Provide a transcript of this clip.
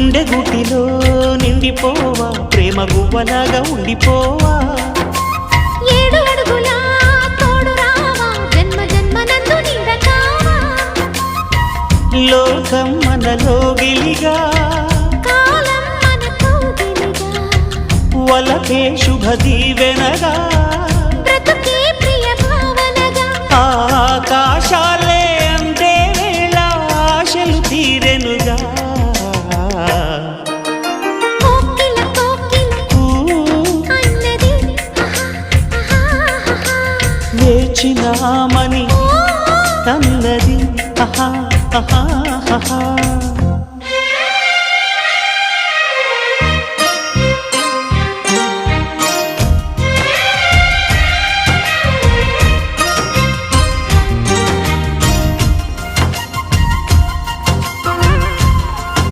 గుండె గుటిలో నిండిపోవా ప్రేమ గువ్వలాగా ఉండిపోవా 7 అడుగుల తోడు రావా జన్మ జన్మనందు నీడకావా లోకం మనలో గిలిగా కాలం మనతో గిలిగా వలకే శుభ దీవెనగా బ్రతుకే ప్రియ భావనగా ఆకాశాలే అందే వేళ ఆశలు తీరెనుగా కోకిల అన్నది వేచినామని అన్నది